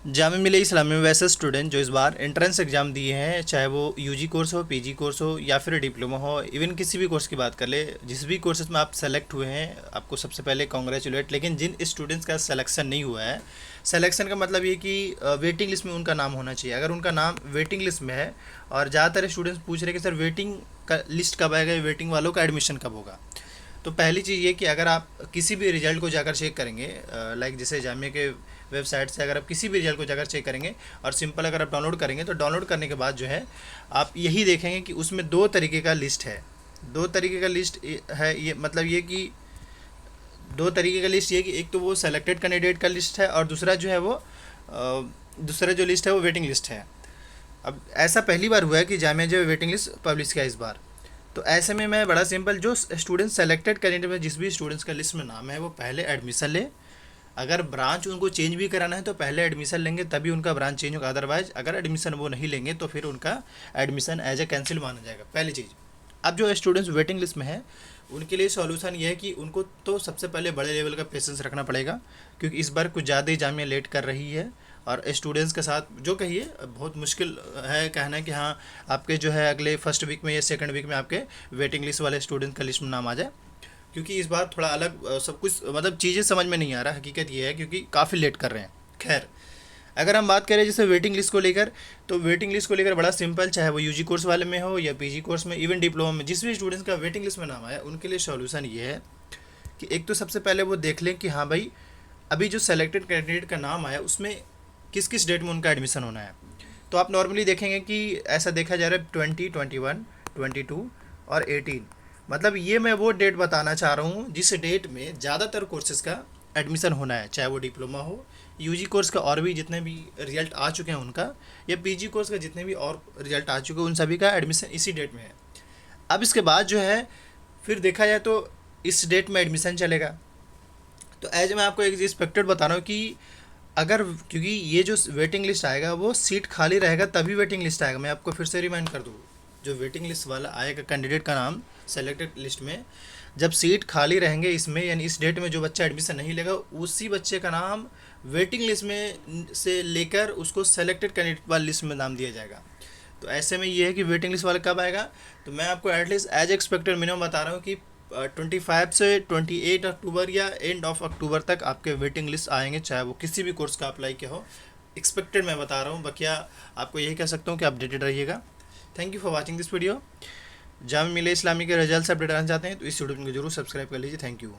जामिया मिलिया इस्लामिया में वैसे स्टूडेंट जो इस बार एंट्रेंस एग्ज़ाम दिए हैं, चाहे वो यूजी कोर्स हो, पीजी कोर्स हो या फिर डिप्लोमा हो, इवन किसी भी कोर्स की बात कर ले, जिस भी कोर्सेज में आप सेलेक्ट हुए हैं आपको सबसे पहले कॉन्ग्रेचुलेट। लेकिन जिन स्टूडेंट्स का सिलेक्शन नहीं हुआ है, सिलेक्शन का मतलब ये कि वेटिंग लिस्ट में उनका नाम होना चाहिए। अगर उनका नाम वेटिंग लिस्ट में है, और ज़्यादातर स्टूडेंट्स पूछ रहे हैं कि सर वेटिंग का लिस्ट कब आएगा, वेटिंग वालों का एडमिशन कब होगा। तो पहली चीज़ ये कि अगर आप किसी भी रिजल्ट को जाकर चेक करेंगे, लाइक जैसे जामिया के वेबसाइट से अगर आप किसी भी रिजल्ट को जाकर चेक करेंगे और सिंपल अगर आप डाउनलोड करेंगे, तो डाउनलोड करने के बाद जो है आप यही देखेंगे कि उसमें दो तरीके का लिस्ट है। दो तरीके का लिस्ट है, ये मतलब ये कि दो तरीके का लिस्ट ये कि एक तो वो सेलेक्टेड कैंडिडेट का लिस्ट है, और दूसरा जो है वो दूसरा जो लिस्ट है वो वेटिंग लिस्ट है। अब ऐसा पहली बार हुआ है कि जामिया जो वेटिंग लिस्ट पब्लिश किया इस बार। तो ऐसे में मैं बड़ा सिंपल, जो स्टूडेंट सेलेक्टेड कैंडिडेट में जिस भी स्टूडेंट्स का लिस्ट में नाम है वो पहले एडमिशन ले। अगर ब्रांच उनको चेंज भी कराना है तो पहले एडमिशन लेंगे तभी उनका ब्रांच चेंज होगा, अदरवाइज अगर एडमिशन वो नहीं लेंगे तो फिर उनका एडमिशन एज ए कैंसिल माना जाएगा, पहली चीज़। अब जो स्टूडेंट्स वेटिंग लिस्ट में है उनके लिए सॉल्यूशन ये है कि उनको तो सबसे पहले बड़े लेवल का पेशेंस रखना पड़ेगा, क्योंकि इस बार कुछ ज़्यादा ही जामिया लेट कर रही है। और स्टूडेंट्स के साथ जो कहिए बहुत मुश्किल है कहना कि हाँ आपके जो है अगले फर्स्ट वीक में या सेकंड वीक में आपके वेटिंग लिस्ट वाले स्टूडेंट का लिस्ट में नाम आ जाए, क्योंकि इस बार थोड़ा अलग सब कुछ मतलब चीज़ें समझ में नहीं आ रहा। हकीकत ये है क्योंकि काफ़ी लेट कर रहे हैं। खैर, अगर हम बात करें जैसे वेटिंग लिस्ट को लेकर, तो वेटिंग लिस्ट को लेकर बड़ा सिंपल, चाहे वो यूजी कोर्स वाले में हो या पीजी कोर्स में, इवन डिप्लोमा में, जिस भी स्टूडेंट्स का वेटिंग लिस्ट में नाम आया उनके लिए सॉल्यूशन ये है कि एक तो सबसे पहले वो देख लें कि हाँ भाई अभी जो सेलेक्टेड कैंडिडेट का नाम आया उसमें किस किस डेट में उनका एडमिशन होना है। तो आप नॉर्मली देखेंगे कि ऐसा देखा जा रहा है 20, 21, 22 और 18। मतलब ये मैं वो डेट बताना चाह रहा हूँ जिस डेट में ज़्यादातर कोर्सेज़ का एडमिशन होना है, चाहे वो डिप्लोमा हो, यूजी कोर्स का और भी जितने भी रिजल्ट आ चुके हैं उनका, या पीजी कोर्स का जितने भी और रिजल्ट आ चुके हैं उन सभी का एडमिशन इसी डेट में है। अब इसके बाद जो है फिर देखा जाए तो इस डेट में एडमिशन चलेगा। तो एज मैं आपको एक एक्सपेक्टेड बता रहा हूँ कि अगर, क्योंकि ये जो वेटिंग लिस्ट आएगा वो सीट खाली रहेगा तभी वेटिंग लिस्ट आएगा। मैं आपको फिर से रिमाइंड कर दूँ, जो वेटिंग लिस्ट वाला आएगा कैंडिडेट का नाम सेलेक्टेड लिस्ट में, जब सीट खाली रहेंगे इसमें, यानी इस डेट में जो बच्चा एडमिशन नहीं लेगा उसी बच्चे का नाम वेटिंग लिस्ट में से लेकर उसको सेलेक्टेड कैंडिडेट वाली लिस्ट में नाम दिया जाएगा। तो ऐसे में ये है कि वेटिंग लिस्ट वाला कब आएगा, तो मैं आपको एटलीस्ट एज एक्सपेक्टेड मिनिमम बता रहा हूँ कि 25 से 28 अक्टूबर या एंड ऑफ अक्टूबर तक आपके वेटिंग लिस्ट आएंगे, चाहे वो किसी भी कोर्स का अप्लाई किया हो। एक्सपेक्टेड मैं बता रहा हूँ, बकिया आपको यही कह सकता हूँ कि अपडेटेड रहिएगा। Thank you for watching this video. Jamia Millia इस्लामी के रिजल्ट से अपडेट आना चाहते हैं तो इस वीडियो को जरूर सब्सक्राइब कर लीजिए। Thank you.